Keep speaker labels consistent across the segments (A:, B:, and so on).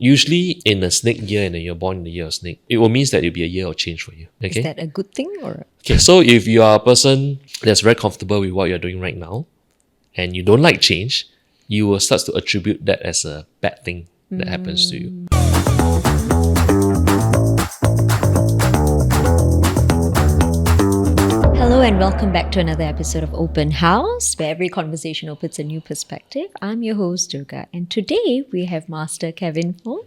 A: Usually in a snake year, and you're born in the year of snake, it will means that it'll be a year of change for you. Okay.
B: Is that a good thing or?
A: Okay, so if you are a person that's very comfortable with what you're doing right now and you don't like change, you will start to attribute that as a bad thing that happens to you.
B: Hello and welcome back to another episode of Open House, where every conversation opens a new perspective. I'm your host, Durga, and today we have Master Kevin Foong,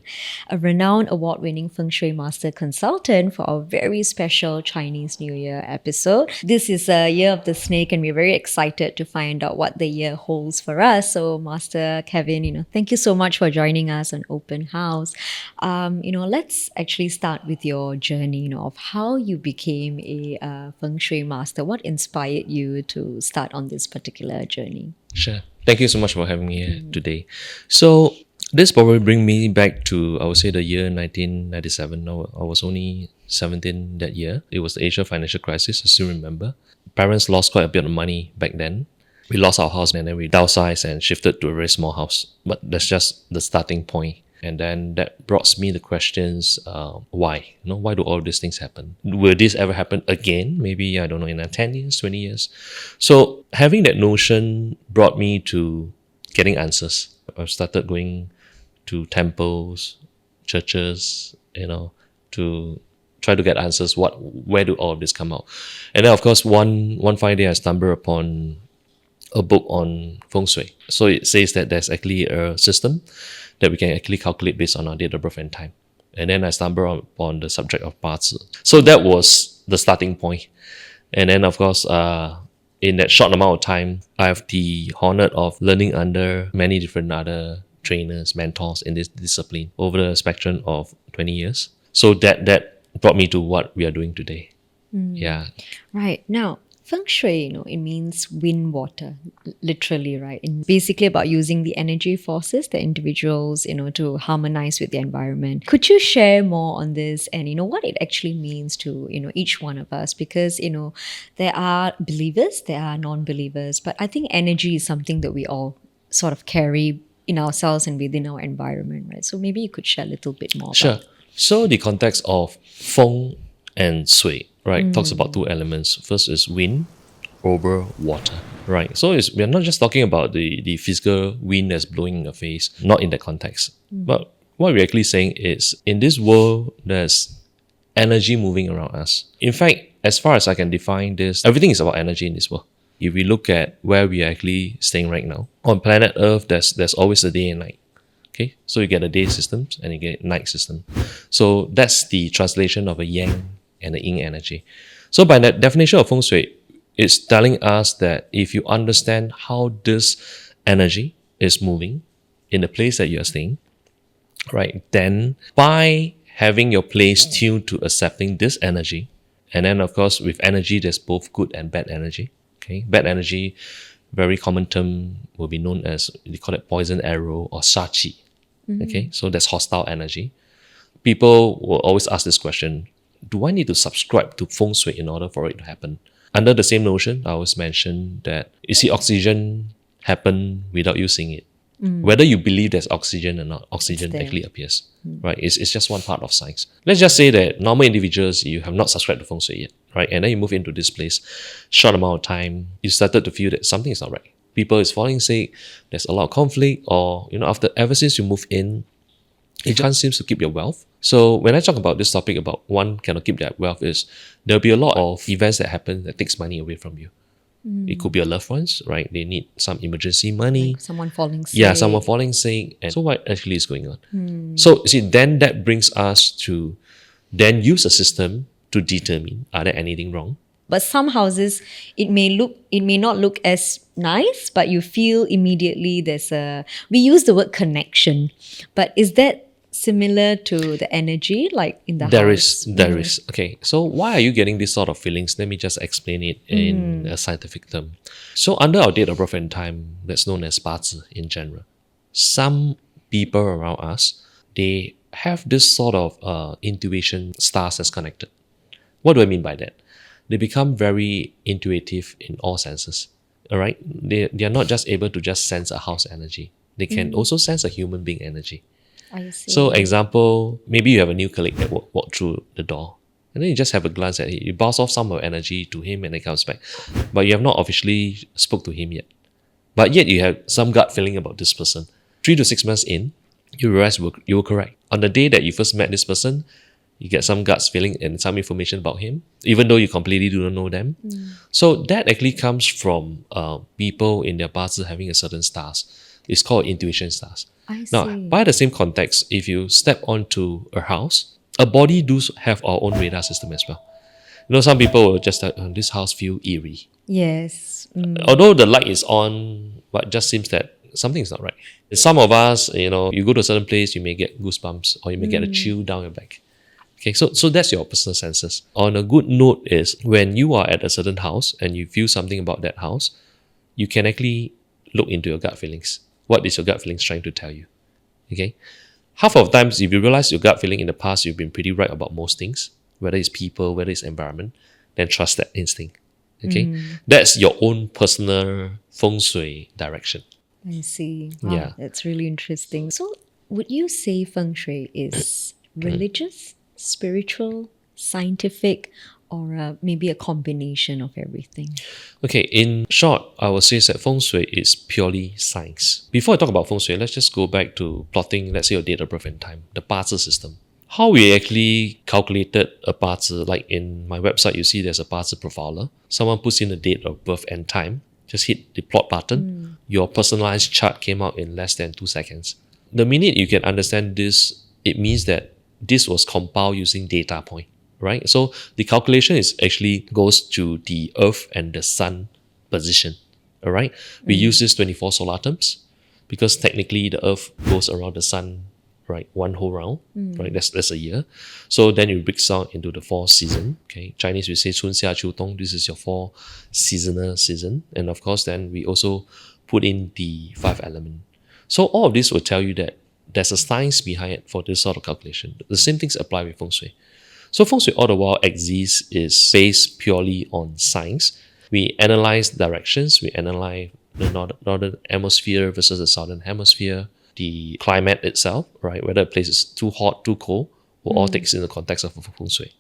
B: a renowned award-winning Feng Shui master consultant for our very special Chinese New Year episode. This is a year of the snake, and we're very excited to find out what the year holds for us. So, Master Kevin, thank you so much for joining us on Open House. Let's actually start with your journey, of how you became a Feng Shui master. What inspired you to start on this particular journey?
A: Sure. Thank you so much for having me here today. So this probably brings me back to, I would say, the year 1997. I was only 17 that year. It was the Asia financial crisis, I still remember. Parents lost quite a bit of money back then. We lost our house and then we downsized and shifted to a very small house. But that's just the starting point. And then that brought me the questions, why? Why do all these things happen? Will this ever happen again? Maybe, I don't know, in 10 years, 20 years. So having that notion brought me to getting answers. I started going to temples, churches, to try to get answers. Where do all of this come out? And then, of course, one fine day I stumbled upon a book on Feng Shui. So it says that there's actually a system that we can actually calculate based on our date of birth and time. And then I stumbled upon the subject of BaZi. So that was the starting point. And then, of course, in that short amount of time, I have the honor of learning under many different other trainers, mentors in this discipline over the spectrum of 20 years. So that brought me to what we are doing today. Yeah.
B: Right. Now, Feng Shui, it means wind, water, literally, right? And basically about using the energy forces, the individuals, to harmonize with the environment. Could you share more on this and, what it actually means to, each one of us? Because, there are believers, there are non-believers, but I think energy is something that we all sort of carry in ourselves and within our environment, right? So maybe you could share a little bit more
A: Sure.
B: about.
A: So the context of Feng and Shui, right, talks about two elements. First is wind over water, right? So we're not just talking about the physical wind that's blowing in your face, not in that context. But what we're actually saying is, in this world, there's energy moving around us. In fact, as far as I can define this, everything is about energy in this world. If we look at where we are actually staying right now, on planet Earth, there's always a day and night. Okay, so you get a day system and you get a night system. So that's the translation of a yang and the yin energy. So by that definition of Feng Shui, it's telling us that if you understand how this energy is moving in the place that you are staying, right, then by having your place tuned to accepting this energy, and then of course with energy there's both good and bad energy. Okay, bad energy, very common term, will be known as, they call it poison arrow or shachi. Okay, so that's hostile energy. People will always ask this question: do I need to subscribe to Feng Shui in order for it to happen? Under the same notion, I always mention that, you see, oxygen happen without you seeing it. Whether you believe there's oxygen or not, oxygen actually appears. Right? It's just one part of science. Let's just say that normal individuals, you have not subscribed to Feng Shui yet, right? And then you move into this place, short amount of time, you started to feel that something is not right. People is falling sick, there's a lot of conflict, or, ever since you move in, it just seems to keep your wealth. So when I talk about this topic about one cannot keep their wealth, is there'll be a lot of events that happen that takes money away from you. It could be your loved ones, right? They need some emergency money.
B: Like someone falling sick.
A: Yeah, someone falling sick. And so what actually is going on? So see, then that brings us to then use a system to determine, are there anything wrong?
B: But some houses, it may not look as nice, but you feel immediately we use the word connection, but is that similar to the energy, like in the house?
A: There is. Okay, so why are you getting these sort of feelings? Let me just explain it in a scientific term. So under our date of birth and time, that's known as BaZi in general, some people around us, they have this sort of intuition, stars as connected. What do I mean by that? They become very intuitive in all senses. All right, they are not just able to just sense a house energy. They can also sense a human being energy.
B: I see.
A: So, example, maybe you have a new colleague that walk through the door, and then you just have a glance at him. You bounce off some of energy to him, and he comes back, but you have not officially spoke to him yet. But yet you have some gut feeling about this person. 3 to 6 months in, you realize you were correct. On the day that you first met this person, you get some guts feeling and some information about him, even though you completely do not know them. So that actually comes from people in their bazi having a certain stars. It's called intuition stars.
B: I
A: Now,
B: see.
A: by the same context, if you step onto a house, a body does have our own radar system as well. Some people will just like, this house feel eerie.
B: Yes.
A: Although the light is on, but just seems that something is not right. Some of us, you go to a certain place, you may get goosebumps or you may get a chill down your back. Okay, so that's your personal senses. On a good note is when you are at a certain house and you feel something about that house, you can actually look into your gut feelings. What is your gut feelings trying to tell you? Okay, half of the times if you realize your gut feeling in the past, you've been pretty right about most things, whether it's people, whether it's environment, then trust that instinct. Okay, that's your own personal feng shui direction.
B: I see. Wow,
A: Yeah.
B: that's really interesting. So, would you say feng shui is religious, spiritual, scientific, or maybe a combination of everything?
A: Okay, in short, I would say that feng shui is purely science. Before I talk about feng shui, let's just go back to plotting, let's say, your date of birth and time, the bazi system. How we actually calculated a bazi, like in my website, you see there's a bazi profiler. Someone puts in the date of birth and time, just hit the plot button. Your personalized chart came out in less than 2 seconds. The minute you can understand this, it means that this was compiled using data point, right? So the calculation is actually goes to the Earth and the Sun position, all right? We use this 24 solar terms because technically the Earth goes around the Sun, right? One whole round, right? That's a year. So then you break down into the 4 season. Okay, Chinese we say 春夏秋冬. This is your 4 seasonal season, and of course then we also put in the 5 element. So all of this will tell you that there's a science behind it for this sort of calculation. The same things apply with feng shui. So feng shui all the while exists is based purely on science. We analyze directions. We analyze the northern hemisphere versus the southern hemisphere, the climate itself, right? Whether a place is too hot, too cold, will all takes in the context of feng shui.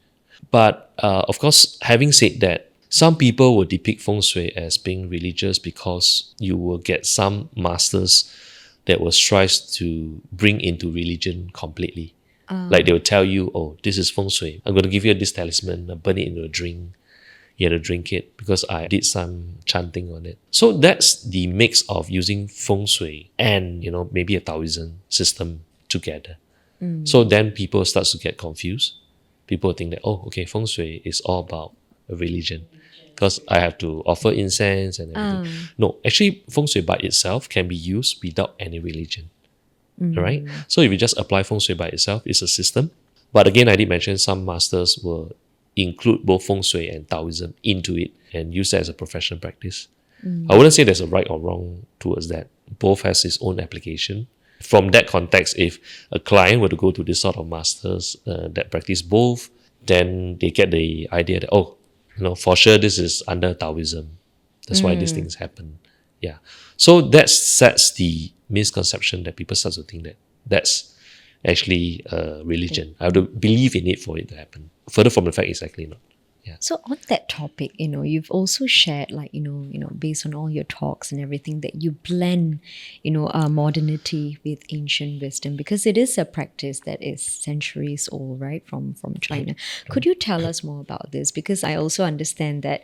A: But of course, having said that, some people will depict feng shui as being religious because you will get some masters that will strive to bring into religion completely. Like they will tell you, oh, this is feng shui. I'm going to give you this talisman, burn it into a drink. You have to drink it because I did some chanting on it. So that's the mix of using feng shui and, maybe a Taoism system together. So then people start to get confused. People think that, oh, okay, feng shui is all about a religion because I have to offer incense and everything. No, actually, feng shui by itself can be used without any religion. All right. So if you just apply feng shui by itself, it's a system. But again, I did mention some masters will include both feng shui and Taoism into it and use that as a professional practice. I wouldn't say there's a right or wrong towards that. Both has its own application. From that context, if a client were to go to this sort of masters that practice both, then they get the idea that, oh, for sure this is under Taoism. That's why these things happen. Yeah. So that sets the misconception that people start to think that that's actually a religion. I have to believe in it for it to happen. Further from the fact, it's actually not. Yeah.
B: So on that topic, you've also shared, like, based on all your talks and everything, that you blend, modernity with ancient wisdom, because it is a practice that is centuries old, right, from China. Could you tell us more about this? Because I also understand that,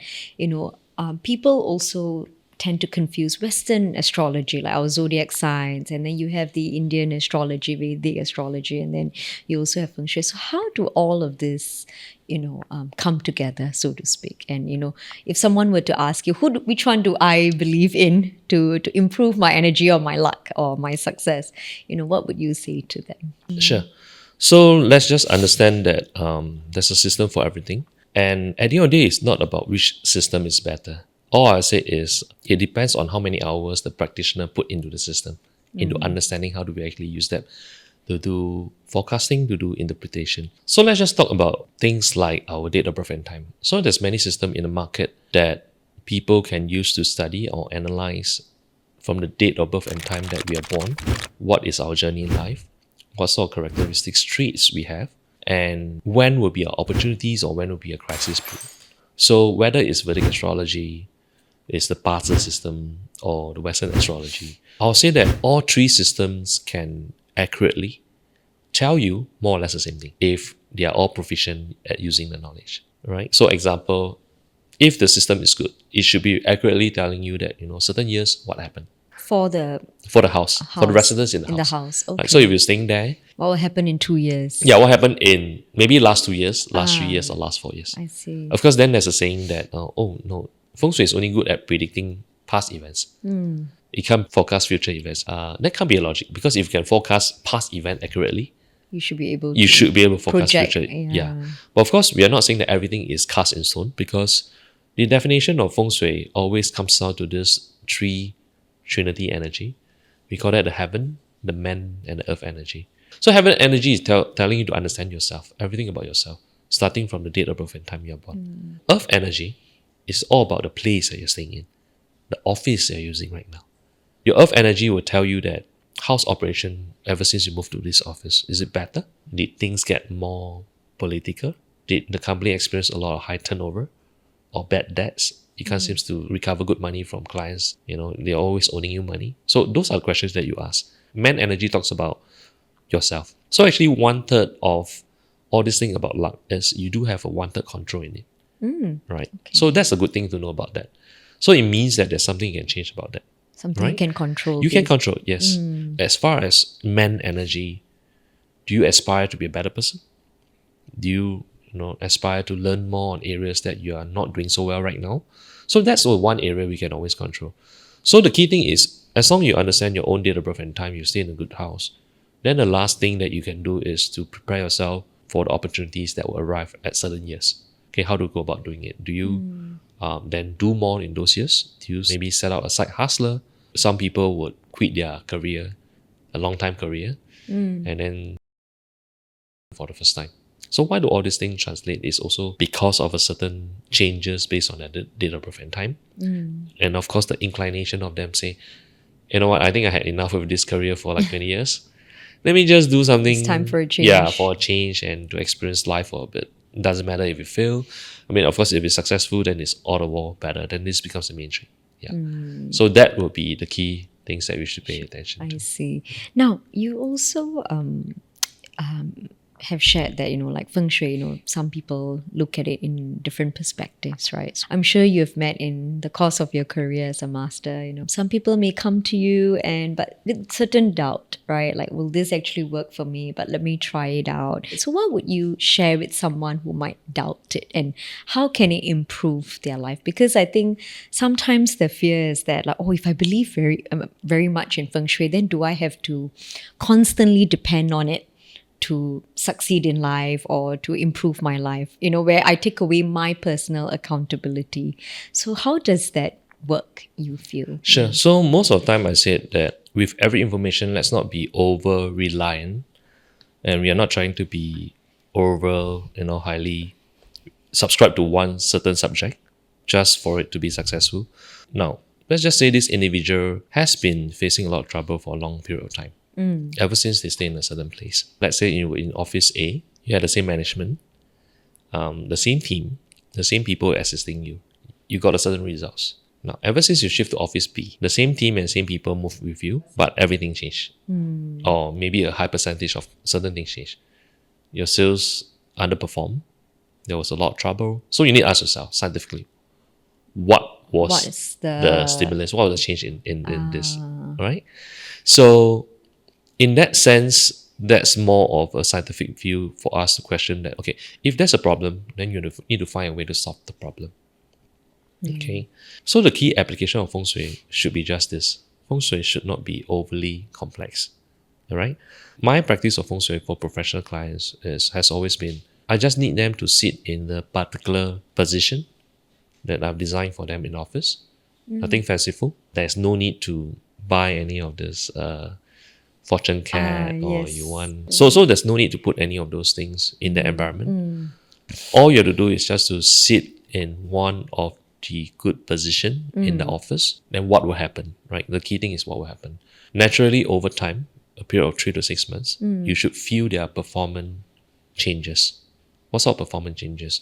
B: people also tend to confuse Western astrology, like our zodiac signs, and then you have the Indian astrology, Vedic astrology, and then you also have feng shui. So how do all of this, come together, so to speak? And if someone were to ask you, which one do I believe in to improve my energy or my luck or my success, what would you say to them?
A: Sure. So let's just understand that there's a system for everything. And at the end of the day, it's not about which system is better. All I say is it depends on how many hours the practitioner put into the system, into understanding how do we actually use that to do forecasting, to do interpretation. So let's just talk about things like our date of birth and time. So there's many systems in the market that people can use to study or analyze from the date of birth and time that we are born. What is our journey in life? what sort of characteristics, traits we have, and when will be our opportunities or when will be a crisis period. So whether it's Vedic astrology, it's the BaZi system, or the Western astrology, I'll say that all three systems can accurately tell you more or less the same thing if they are all proficient at using the knowledge, right? So example, if the system is good, it should be accurately telling you that, certain years, what happened
B: For the
A: for the house, for the residents in the house.
B: Okay.
A: Like, so if you're staying there,
B: what will happen in 2 years?
A: yeah, what happened in maybe last 2 years, last 3 years, or last 4 years.
B: I see.
A: Of course, then there's a saying that, oh no, Feng Shui is only good at predicting past events. It can't forecast future events. That can't be a logic, because if you can forecast past event accurately,
B: You should be able
A: to forecast
B: project,
A: future.
B: yeah.
A: But of course, we are not saying that everything is cast in stone, because the definition of Feng Shui always comes down to this Trinity energy. We call that the heaven, the man, and the earth energy. So heaven energy is telling you to understand yourself, everything about yourself, starting from the date of birth and time you're born. Earth energy is all about the place that you're staying in, the office you're using right now. Your earth energy will tell you that how's operation ever since you moved to this office. Is it better? Did things get more political? Did the company experience a lot of high turnover or bad debts? You can't seem to recover good money from clients. They're always owing you money. So those are questions that you ask. Man energy talks about yourself. So actually 1/3 of all this thing about luck is you do have a 1/3 control in it. Right? Okay. So that's a good thing to know about that. So it means that there's something you can change about that.
B: Something
A: right?
B: you can control.
A: You can control, yes. As far as man energy, do you aspire to be a better person? Do you, aspire to learn more on areas that you are not doing so well right now? So that's one area we can always control. So the key thing is, as long as you understand your own date of birth and time, you stay in a good house, then the last thing that you can do is to prepare yourself for the opportunities that will arrive at certain years. Okay, how to go about doing it? Do you then do more in those years? Do you maybe set out a side hustler? Some people would quit their career, a long time career, and then for the first time. So why do all these things translate is also because of a certain changes based on their date of birth and time. And of course, the inclination of them say, you know what, I think I had enough of this career for like 20 years. Let me just do something.
B: It's time for a change.
A: Yeah, for a change and to experience life for a bit. It doesn't matter if you fail. I mean, of course, if it's successful, then it's all the more better. Then this becomes the mainstream. Yeah. So that will be the key things that we should pay attention to.
B: I see. Now, you also have shared that, like Feng Shui, some people look at it in different perspectives, right? So I'm sure you've met in the course of your career as a master, some people may come to you but with certain doubt, right? Like, will this actually work for me? But let me try it out. So what would you share with someone who might doubt it, and how can it improve their life? Because I think sometimes the fear is that, like, if I believe very much in Feng Shui, then do I have to constantly depend on it to succeed in life or to improve my life, where I take away my personal accountability? So how does that work, you feel?
A: Sure. So most of the time I said that with every information, let's not be over reliant, and we are not trying to be over, highly subscribe to one certain subject just for it to be successful. Now, let's just say this individual has been facing a lot of trouble for a long period of time. Ever since they stay in a certain place. Let's say you were in office A, you had the same management, the same team, the same people assisting you. You got a certain results. Now, ever since you shift to office B, the same team and same people move with you, but everything changed. Or maybe a high percentage of certain things changed. Your sales underperformed. There was a lot of trouble. So you need to ask yourself scientifically, what was the stimulus? What was the change in this? Right? So in that sense, that's more of a scientific view for us to question that, okay, if there's a problem, then you need to find a way to solve the problem. Okay. So the key application of Feng Shui should be just this. Feng Shui should not be overly complex. All right. My practice of Feng Shui for professional clients has always been, I just need them to sit in the particular position that I've designed for them in office. Nothing fanciful. There's no need to buy any of this fortune cat or
B: yes.
A: you want. So there's no need to put any of those things in the environment. All you have to do is just to sit in one of the good position in the office. Then what will happen, right? The key thing is what will happen. Naturally, over time, a period of 3 to 6 months, you should feel their performance changes. What sort of performance changes?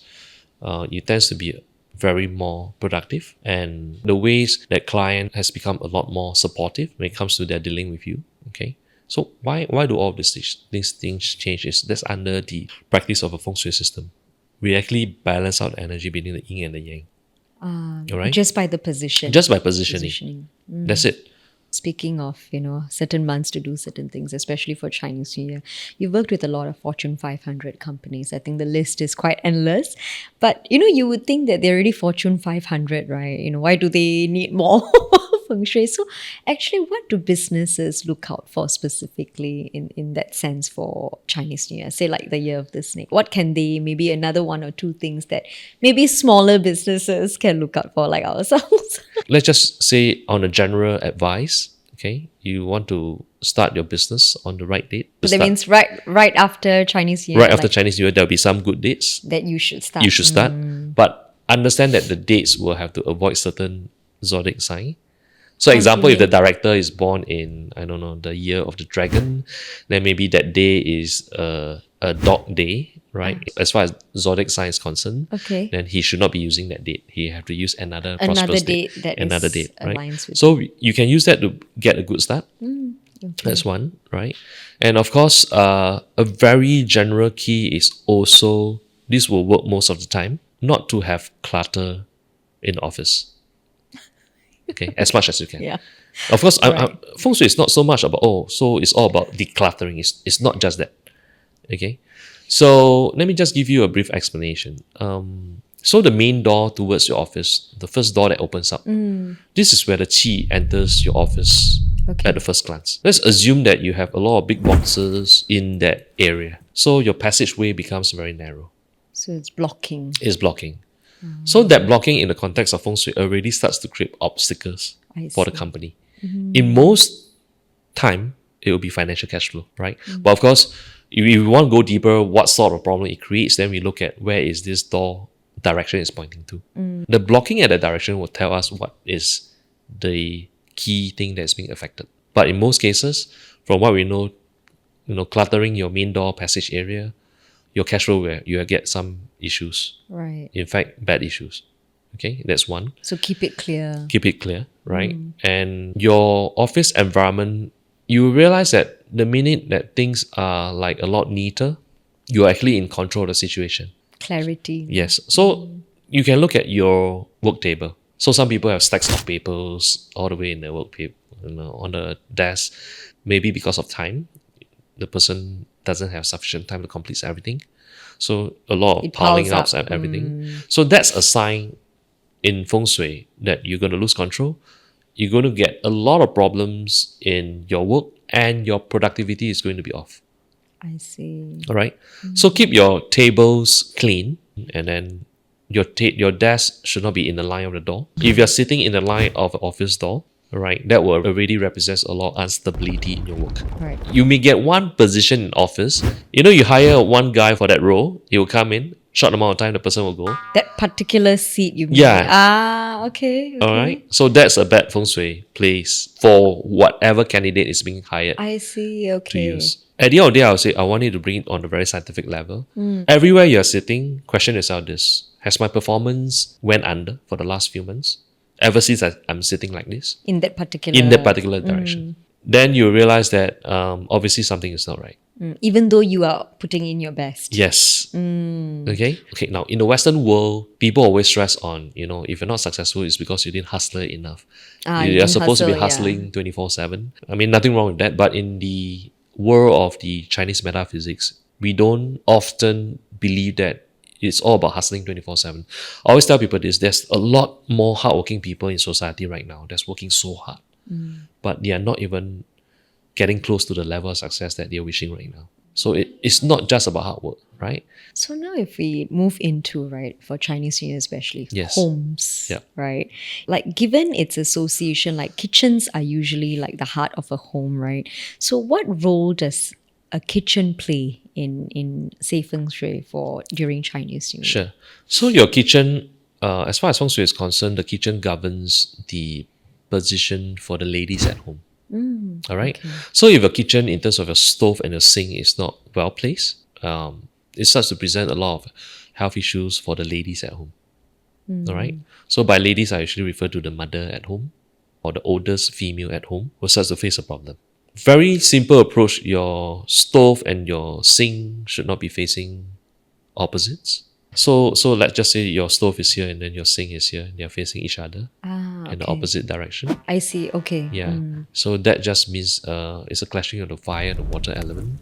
A: You tends to be very more productive, and the ways that client has become a lot more supportive when it comes to their dealing with you. Okay, so why do all these things change? Is that's under the practice of a feng shui system. We actually balance out energy between the yin and the yang. All right,
B: Just by the position.
A: just by positioning. That's it.
B: Speaking of, certain months to do certain things, especially for Chinese New Year, you've worked with a lot of Fortune 500 companies. I think the list is quite endless. But, you would think that they're already Fortune 500, right? Why do they need more feng shui? So actually, what do businesses look out for specifically in that sense for Chinese New Year? Say like the year of the snake. What can they, maybe another one or two things that maybe smaller businesses can look out for like ourselves?
A: Let's just say on a general advice, okay, you want to start your business on the right date.
B: That means right after Chinese New Year.
A: Right after Chinese New Year, there'll be some good dates.
B: That you should start.
A: You should start. But understand that the dates will have to avoid certain zodiac sign. So example, if the director is born in, I don't know, the year of the dragon, then maybe that day is a dog day, right? As far as zodiac sign is concerned,
B: Okay.
A: then he should not be using that date. He have to use another
B: Another
A: prosperous
B: date that
A: another
B: is
A: date, right?
B: aligns with
A: So you can use that to get a good start. That's one, right? And of course, a very general key is also, this will work most of the time, not to have clutter in the office. Okay, as much as you can.
B: Yeah.
A: Of course,
B: Right.
A: feng shui is not so much about, so it's all about decluttering. It's not just that. Okay, so let me just give you a brief explanation. So the main door towards your office, the first door that opens up, this is where the qi enters your office
B: Okay.
A: at the first glance. Let's assume that you have a lot of big boxes in that area. So your passageway becomes very narrow.
B: So it's blocking.
A: It's blocking. So that blocking in the context of feng shui already starts to create obstacles
B: I
A: for the
B: see.
A: company. In most time, it will be financial cash flow, right? But of course, if we want to go deeper, what sort of problem it creates, then we look at where is this door direction is pointing to. The blocking at that direction will tell us what is the key thing that's being affected. But in most cases, from what we know, cluttering your main door passage area, your cash flow where you will get some issues.
B: Right.
A: In fact, bad issues. Okay, that's one.
B: So keep it clear.
A: Keep it clear, right? And your office environment, you realize that the minute that things are like a lot neater, you're actually in control of the situation.
B: Clarity.
A: Yes. So you can look at your work table. So some people have stacks of papers all the way in their work paper, on the desk. Maybe because of time, the person doesn't have sufficient time to complete everything. So a lot of
B: It
A: piling
B: piles
A: up
B: up.
A: and everything. So that's a sign in feng shui that you're going to lose control. You're going to get a lot of problems in your work, and your productivity is going to be off.
B: I see.
A: All right. So keep your tables clean, and then your desk should not be in the line of the door. If you're sitting in the line of the office door, all right, that will already represent a lot of instability in your work.
B: Right.
A: You may get one position in office. You hire one guy for that role. He will come in. Short amount of time, the person will go.
B: That particular seat you mean?
A: Yeah.
B: Okay.
A: All right. So that's a bad feng shui place for whatever candidate is being hired
B: I see.
A: to
B: Okay.
A: use. At the end of the day, I would say I want you to bring it on a very scientific level. Everywhere you're sitting, question yourself this: has my performance went under for the last few months? Ever since I'm sitting like this?
B: In that particular.
A: In that particular direction. Then you realize that obviously something is not right.
B: Even though you are putting in your best.
A: Yes. Okay. Now, in the Western world, people always stress on, if you're not successful, it's because you didn't hustle enough.
B: You
A: You're
B: didn't
A: supposed to be
B: hustle, yeah.
A: hustling 24/7. I mean, nothing wrong with that. But in the world of the Chinese metaphysics, we don't often believe that it's all about hustling 24/7. I always tell people this: there's a lot more hardworking people in society right now that's working so hard, but they are not even getting close to the level of success that they're wishing right now. So it's not just about hard work, right?
B: So now if we move into, right, for Chinese New Year especially,
A: Yes.
B: homes,
A: Yeah.
B: right? Like given its association, like kitchens are usually like the heart of a home, right? So what role does a kitchen play in say feng shui for during Chinese New Year?
A: Sure. So your kitchen, as far as feng shui is concerned, the kitchen governs the position for the ladies at home. All right.
B: Okay.
A: So if your kitchen, in terms of your stove and your sink, is not well placed, it starts to present a lot of health issues for the ladies at home. All right. So by ladies, I usually refer to the mother at home or the oldest female at home who starts to face a problem. Very simple approach. Your stove and your sink should not be facing opposites. So let's just say your stove is here and then your sink is here and they're facing each other in the
B: Okay.
A: opposite direction.
B: I see. Okay.
A: Yeah. So that just means it's a clashing of the fire and the water element.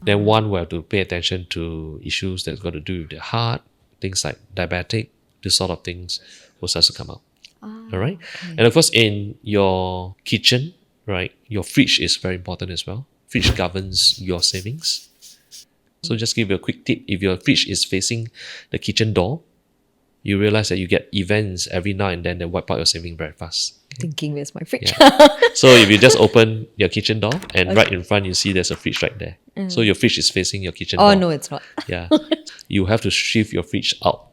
A: Then one will have to pay attention to issues that's got to do with the heart, things like diabetic, this sort of things will start to come out. All right. And of course, in your kitchen, right, your fridge is very important as well. Fridge governs your savings. So just give you a quick tip. If your fridge is facing the kitchen door, you realize that you get events every now and then that wipe out your saving very fast.
B: Thinking, where's my fridge?
A: So if you just open your kitchen door and right in front you see there's a fridge right there. So your fridge is facing your kitchen door.
B: Oh, no, it's not.
A: Yeah. You have to shift your fridge out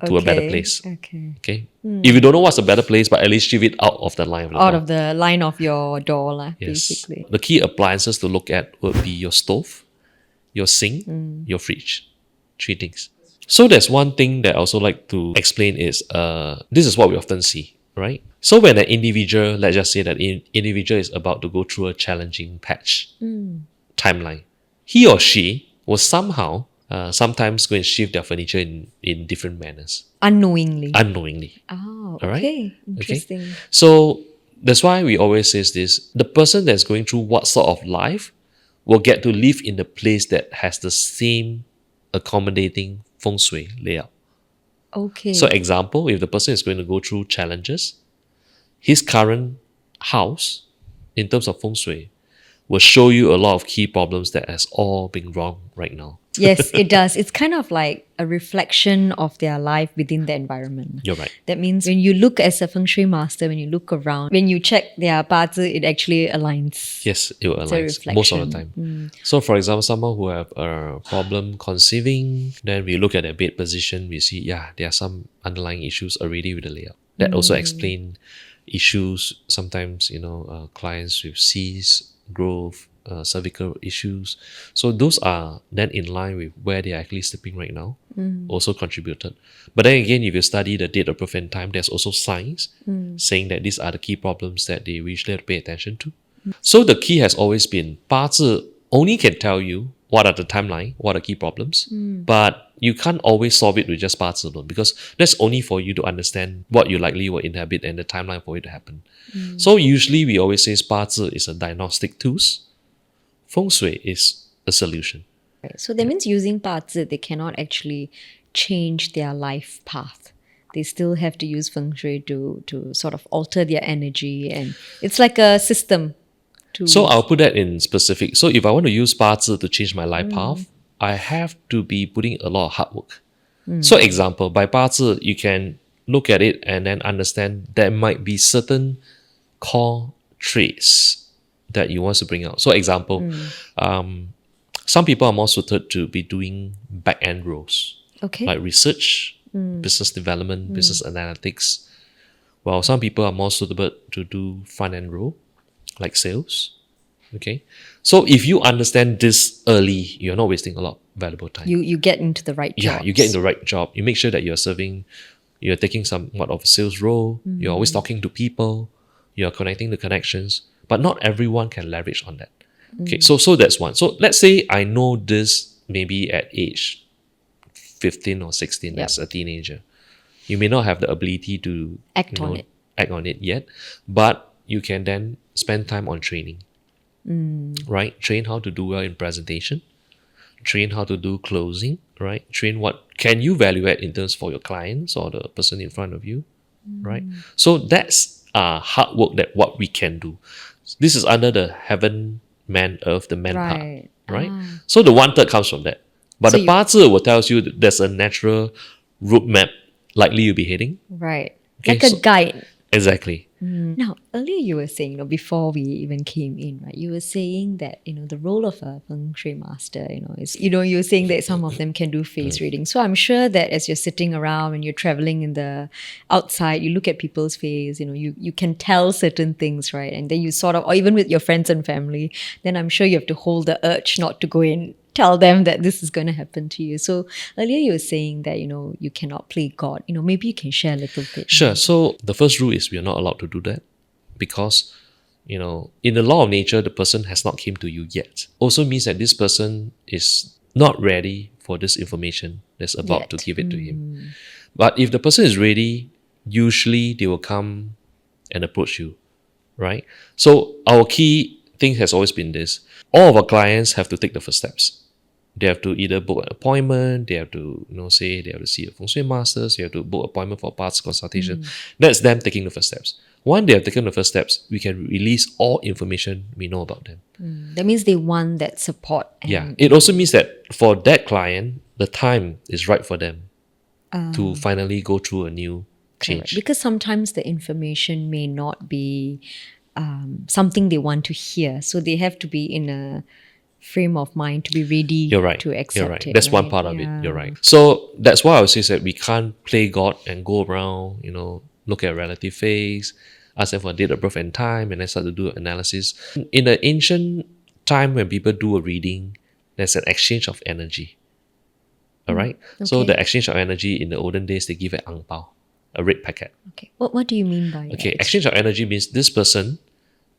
A: to a better place.
B: Okay.
A: Okay. If you don't know what's a better place, but at least shift it out of the line of the
B: Out
A: door.
B: of the line of your door,
A: Yes.
B: basically.
A: The key appliances to look at would be your stove, your sink, your fridge. 3 things. So there's one thing that I also like to explain is this is what we often see, right? So when an individual, let's just say that individual is about to go through a challenging patch timeline, he or she will somehow sometimes go and shift their furniture in different manners,
B: Unknowingly.
A: unknowingly.
B: Oh,
A: All right?
B: okay. Interesting.
A: So that's why we always say this: the person that's going through what sort of life will get to live in the place that has the same accommodating feng shui layout.
B: Okay.
A: So example, if the person is going to go through challenges, his current house, in terms of feng shui, will show you a lot of key problems that has all been wrong right now.
B: Yes, it does. It's kind of like a reflection of their life within the environment.
A: You're right.
B: That means when you look as a feng shui master, when you look around, when you check their BaZi, it actually aligns.
A: Yes, it will
B: a
A: align most of the
B: reflection.
A: time. So for example, someone who have a problem conceiving, then we look at their bed position, we see, yeah, there are some underlying issues already with the layout. That also explain issues, sometimes, clients with cysts, growth, cervical issues. So those are then in line with where they're actually sleeping right now, also contributed. But then again, if you study the date of birth and time, there's also signs saying that these are the key problems that they usually have to pay attention to. So the key has always been, 八字 only can tell you what are the timeline, what are key problems, but you can't always solve it with just 八字 alone, because that's only for you to understand what you likely will inhabit and the timeline for it to happen. So usually we always say 八字 is a diagnostic tools, feng shui is a solution.
B: Right. So that means using BaZi, they cannot actually change their life path. They still have to use feng shui to sort of alter their energy, and it's like a system.
A: So I'll put that in specific. So if I want to use 八字 to change my life path, I have to be putting a lot of hard work. So example, by 八字, you can look at it and then understand there might be certain core traits that you want to bring out. So example, some people are more suited to be doing back-end roles,
B: Okay.
A: like research, business development, business analytics, while some people are more suitable to do front-end role, like sales. Okay. So if you understand this early, you're not wasting a lot of valuable time.
B: You get into the right
A: Yeah,
B: jobs.
A: you get in the right job. You make sure that you're taking somewhat of a sales role. You're always talking to people. You're connecting the connections. But not everyone can leverage on that. Okay, so that's one. So let's say I know this maybe at age 15 or 16 as a teenager. You may not have the ability to
B: Act on it.
A: act on it yet, but you can then spend time on training. Right? Train how to do well in presentation. Train how to do closing, right? Train what can you value add in terms for your clients or the person in front of you, right? So that's hard work that what we can do. This is under the heaven, man, earth, the man
B: Right.
A: part, right? So the 1/3 comes from that. But
B: So
A: the 八字 will tell you that there's a natural route map likely you'll be heading.
B: Right.
A: Okay,
B: Like a
A: so-
B: guide.
A: Exactly.
B: Now, earlier you were saying, before we even came in, right, you were saying that, the role of a Feng Shui master, is, you were saying that some of them can do face reading. So I'm sure that as you're sitting around and you're traveling in the outside, you look at people's face, you can tell certain things, right? And then you sort of, or even with your friends and family, then I'm sure you have to hold the urge not to go in tell them that this is going to happen to you. So earlier you were saying that, you cannot play God. Maybe you can share a little bit.
A: Sure. So the first rule is we are not allowed to do that because, in the law of nature, the person has not came to you yet. Also means that this person is not ready for this information that's about to give it to him. But if the person is ready, usually they will come and approach you, right? So our key thing has always been this. All of our clients have to take the first steps. They have to either book an appointment, they have to, say they have to see a Feng Shui masters, they have to book appointment for past consultation. That's them taking the first steps. Once they have taken the first steps, we can release all information we know about them.
B: That means they want that support.
A: Yeah. It also means that for that client, the time is right for them to finally go through a new change.
B: Correct. Because sometimes the information may not be something they want to hear. So they have to be in a frame of mind to be ready to accept
A: You're right.
B: it.
A: That's one part of it. You're right. So that's why I would say that we can't play God and go around, look at a relative face, ask them for date of birth and time, and then start to do analysis. In the ancient time when people do a reading, there's an exchange of energy. All right? So the exchange of energy in the olden days, they give an ang pao, a red packet.
B: Okay. What do you mean by
A: Okay, exchange of energy means this person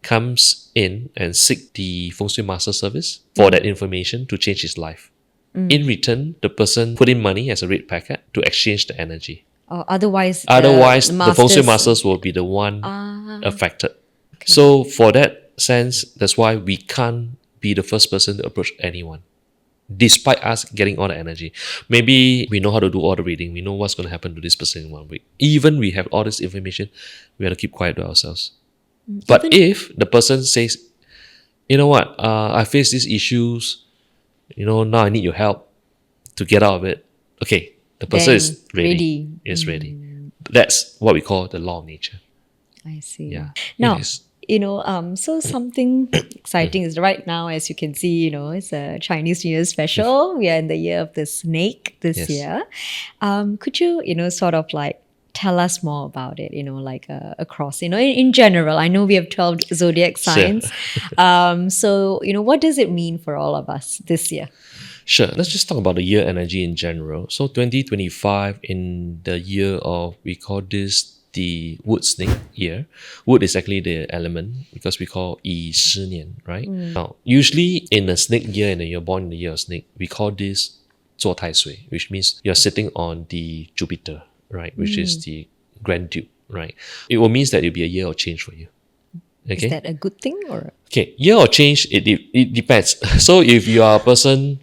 A: comes in and seek the Feng Shui master service for that information to change his life. In return, the person put in money as a red packet to exchange the energy.
B: Otherwise,
A: the Feng Shui masters will be the one affected. Okay. So for that sense, that's why we can't be the first person to approach anyone, despite us getting all the energy. Maybe we know how to do all the reading. We know what's going to happen to this person in 1 week. Even we have all this information, we have to keep quiet to ourselves. But if the person says, you know what, I face these issues, now I need your help to get out of it. Okay, the person is ready. Is ready. That's what we call the law of nature.
B: I see.
A: Yeah.
B: Now, so something exciting is right now, as you can see, it's a Chinese New Year special. We are in the year of the snake this year. Could you, sort of like tell us more about it, across, in general? I know we have 12 zodiac signs. Sure. So, what does it mean for all of us this year?
A: Sure. Let's just talk about the year energy in general. So 2025, in the year of, we call this the wood snake year. Wood is actually the element because we call Yi Shi Nian, right? Now, usually in a snake year, and you're born in the year of snake, we call this 坐太岁, which means you're sitting on the Jupiter, right? Which is the Grand Duke, right? It will mean that it'll be a year of change for you. Okay?
B: Is that a good thing or?
A: Okay, year of change, it depends. So if you are a person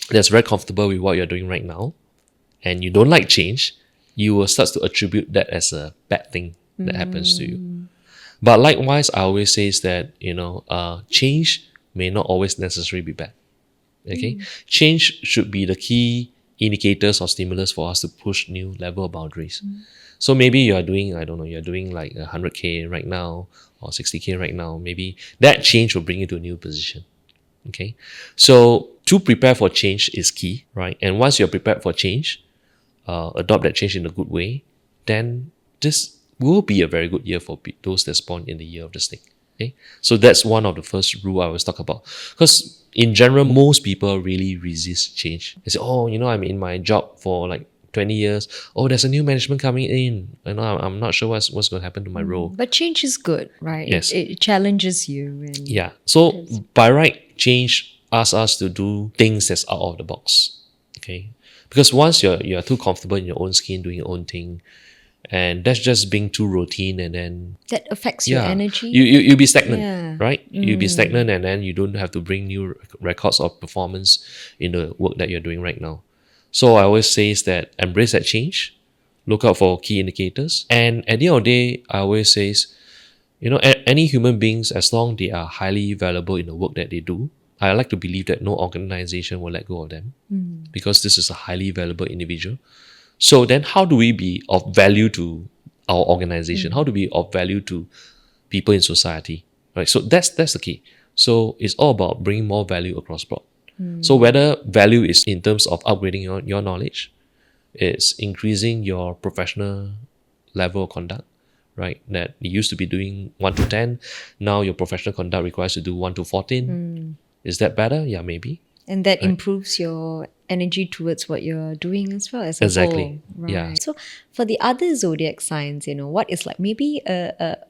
A: that's very comfortable with what you're doing right now, and you don't like change, you will start to attribute that as a bad thing that happens to you. But likewise, I always say is that, change may not always necessarily be bad. Okay? Change should be the key indicators or stimulus for us to push new level boundaries. So maybe you are doing, I don't know, you're doing like 100K right now or 60K right now. Maybe that change will bring you to a new position. Okay? So to prepare for change is key, right? And once you're prepared for change, adopt that change in a good way, then this will be a very good year for those that's born in the year of the snake. Okay, so that's one of the first rule I always talk about. Because in general, most people really resist change. They say, I'm in my job for like 20 years. Oh, there's a new management coming in. I'm not sure what's going to happen to my role.
B: But change is good, right?
A: Yes.
B: It challenges you. And
A: yeah. So by right, change asks us to do things that's out of the box. Okay. Because once you're too comfortable in your own skin, doing your own thing, and that's just being too routine, and then
B: that affects your energy.
A: You'll be stagnant, right? You'll be stagnant, and then you don't have to bring new records of performance in the work that you're doing right now. So I always say is that embrace that change, look out for key indicators, and at the end of the day, I always say, any human beings, as long they are highly valuable in the work that they do, I like to believe that no organization will let go of them because this is a highly valuable individual. So then how do we be of value to our organization? How to be of value to people in society, right? So that's the key. So it's all about bringing more value across board. So whether value is in terms of upgrading your knowledge, it's increasing your professional level of conduct, right? That you used to be doing 1 to 10, now your professional conduct requires you to do 1 to 14. Is that better? Yeah, maybe.
B: And that improves your energy towards what you're doing as well as a
A: Exactly.
B: whole. Right.
A: Yeah.
B: So for the other zodiac signs, what is like maybe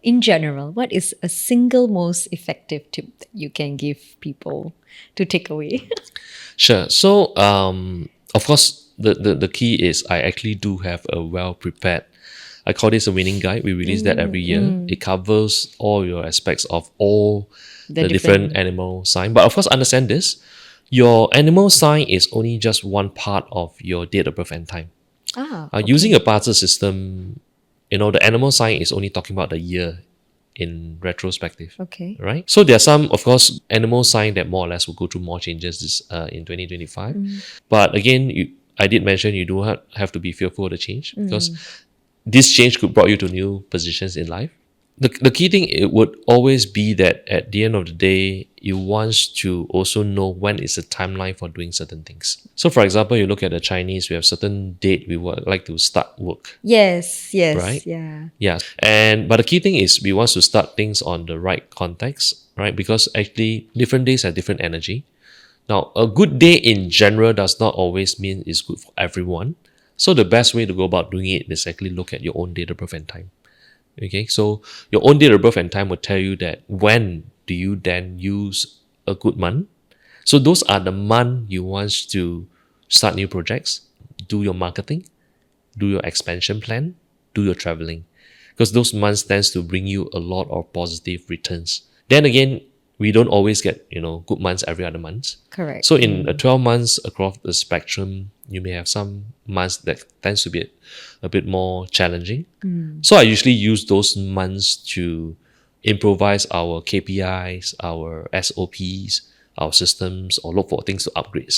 B: in general, what is a single most effective tip that you can give people to take away?
A: Sure. So, of course, the key is I actually do have a well prepared. I call this a winning guide. We release that every year. It covers all your aspects of all the different animal sign. But of course, understand this: your animal sign is only just one part of your date of birth and time. Using a parser system, the animal sign is only talking about the year in retrospective.
B: Okay.
A: Right? So there are some, of course, animal sign that more or less will go through more changes in 2025. But again, I did mention you do have to be fearful of the change because this change could brought you to new positions in life. The key thing it would always be that at the end of the day, you want to also know when is the timeline for doing certain things. So for example, you look at the Chinese, we have certain date we would like to start work.
B: Yes,
A: Right?
B: yeah.
A: Yeah. But the key thing is we want to start things on the right context, right? Because actually different days have different energy. Now, a good day in general does not always mean it's good for everyone. So the best way to go about doing it is actually look at your own date of birth and time. Okay, so your own date of birth and time will tell you that when do you then use a good month. So those are the month you want to start new projects, do your marketing, do your expansion plan, do your traveling. Because those months tends to bring you a lot of positive returns. Then again, we don't always get, good months every other month.
B: Correct.
A: So in 12 months across the spectrum, you may have some months that tends to be a bit more challenging. So I usually use those months to improvise our KPIs, our SOPs, our systems, or look for things to upgrade.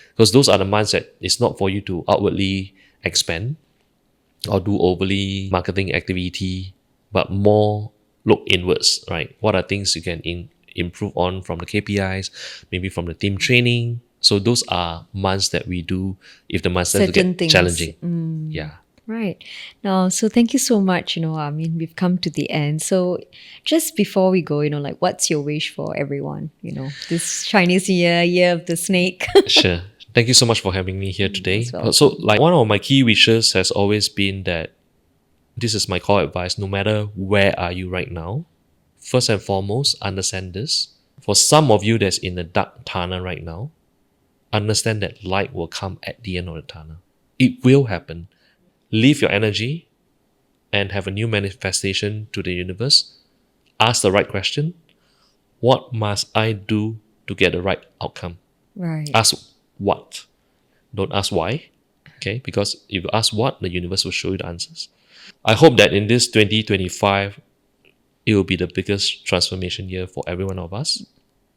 A: Because those are the months that it's not for you to outwardly expand or do overly marketing activity, but more look inwards, right? What are things you can improve on from the KPIs, maybe from the team training. So those are months that we do if the months tend to
B: Certain
A: get
B: things.
A: challenging. Yeah.
B: Right. Now, so thank you so much. We've come to the end. So just before we go, what's your wish for everyone? This Chinese year of the snake.
A: Sure. Thank you so much for having me here today.
B: welcome.
A: So, like one of my key wishes has always been that this is my core advice. No matter where are you right now, first and foremost, understand this. For some of you that's in the dark tunnel right now, understand that light will come at the end of the tunnel. It will happen. Leave your energy and have a new manifestation to the universe. Ask the right question. What must I do to get the right outcome?
B: Right.
A: Ask what. Don't ask why. Okay? Because if you ask what, the universe will show you the answers. I hope that in this 2025, it will be the biggest transformation year for every one of us,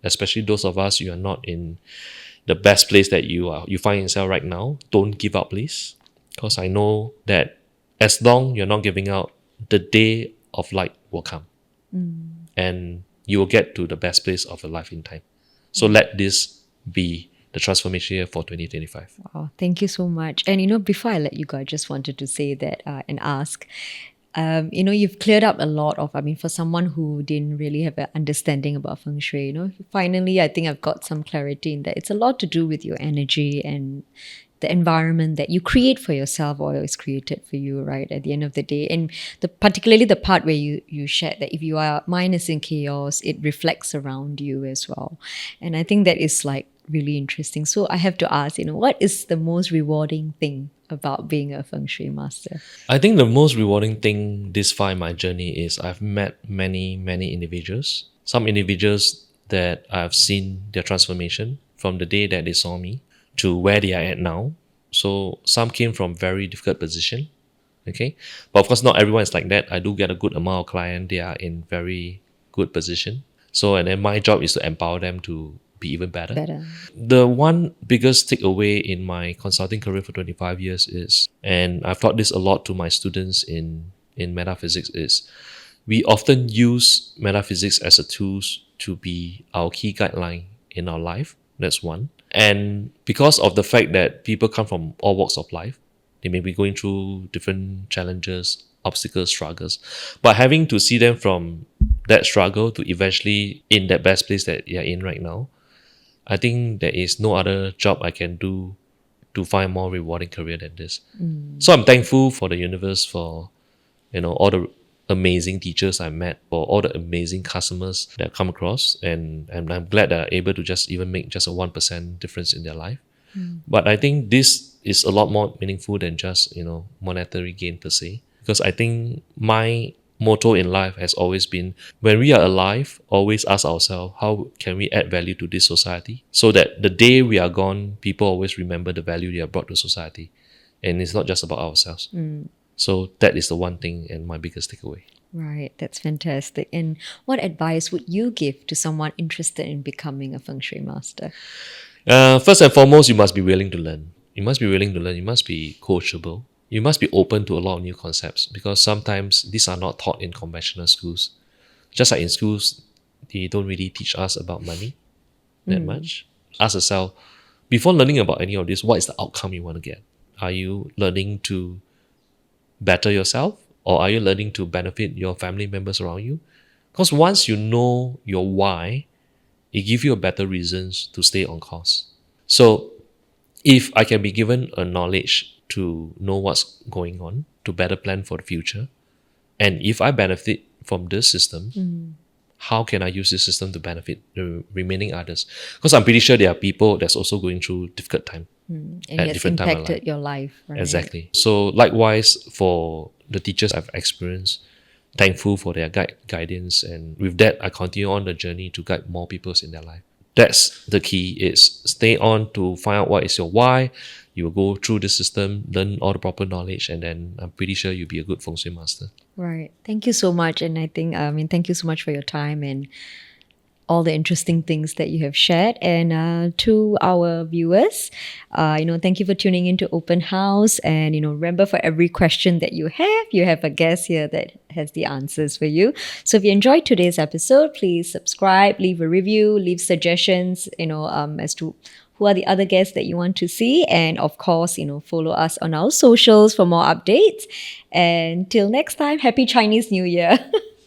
A: especially those of us you are not in the best place that you find yourself right now. Don't give up, please, because I know that as long you're not giving out, the day of light will come, and you will get to the best place of your life in time. So let this be the transformation year for 2025.
B: Wow, thank you so much. And before I let you go, I just wanted to say that and ask. You've cleared up a lot of, for someone who didn't really have an understanding about Feng Shui, finally, I think I've got some clarity in that it's a lot to do with your energy and the environment that you create for yourself or is created for you, right, at the end of the day. And particularly the part where you shared that if your mind is in chaos, it reflects around you as well. And I think that is like really interesting. So I have to ask, what is the most rewarding thing about being a Feng Shui master?
A: I think the most rewarding thing this far in my journey is I've met many, many individuals. Some individuals that I've seen their transformation from the day that they saw me to where they are at now. So some came from very difficult position. Okay. But of course, not everyone is like that. I do get a good amount of clients. They are in very good position. So, and then my job is to empower them to be even better. The one biggest takeaway in my consulting career for 25 years is, and I've taught this a lot to my students in in metaphysics is we often use metaphysics as a tool to be our key guideline in our life. That's one. And because of the fact that people come from all walks of life, they may be going through different challenges, obstacles, struggles, but having to see them from that struggle to eventually in that best place that you're in right now, I think there is no other job I can do to find a more rewarding career than this. So I'm thankful for the universe, for all the amazing teachers I met, for all the amazing customers that I've come across, and I'm glad that I'm able to just even make just a 1% difference in their life. But I think this is a lot more meaningful than just monetary gain per se, because I think my motto in life has always been, when we are alive, always ask ourselves, how can we add value to this society, so that the day we are gone, people always remember the value they have brought to society, and it's not just about ourselves. So that is the one thing and my biggest takeaway.
B: Right, that's fantastic. And what advice would you give to someone interested in becoming a Feng Shui master?
A: First and foremost, you must be willing to learn. You must be willing to learn. You must be coachable. You must be open to a lot of new concepts, because sometimes these are not taught in conventional schools. Just like in schools, they don't really teach us about money that much. Ask yourself, before learning about any of this, what is the outcome you want to get? Are you learning to better yourself, or are you learning to benefit your family members around you? Because once you know your why, it gives you a better reasons to stay on course. So if I can be given a knowledge to know what's going on, to better plan for the future, and if I benefit from this system, how can I use this system to benefit the remaining others? Because I'm pretty sure there are people that's also going through difficult time
B: And
A: at
B: it has
A: different time of
B: impacted
A: life.
B: your life, right?
A: Exactly. So likewise for the teachers I've experienced, thankful for their guidance, and with that I continue on the journey to guide more people in their life. That's the key, is stay on to find out what is your why. You will go through the system, learn all the proper knowledge, and then I'm pretty sure you'll be a good Feng Shui master.
B: Right. Thank you so much. And I think, thank you so much for your time and all the interesting things that you have shared. And to our viewers, thank you for tuning into Open House. And, remember, for every question that you have a guest here that has the answers for you. So if you enjoyed today's episode, please subscribe, leave a review, leave suggestions, as to who are the other guests that you want to see. And of course, follow us on our socials for more updates. And till next time, happy Chinese New Year.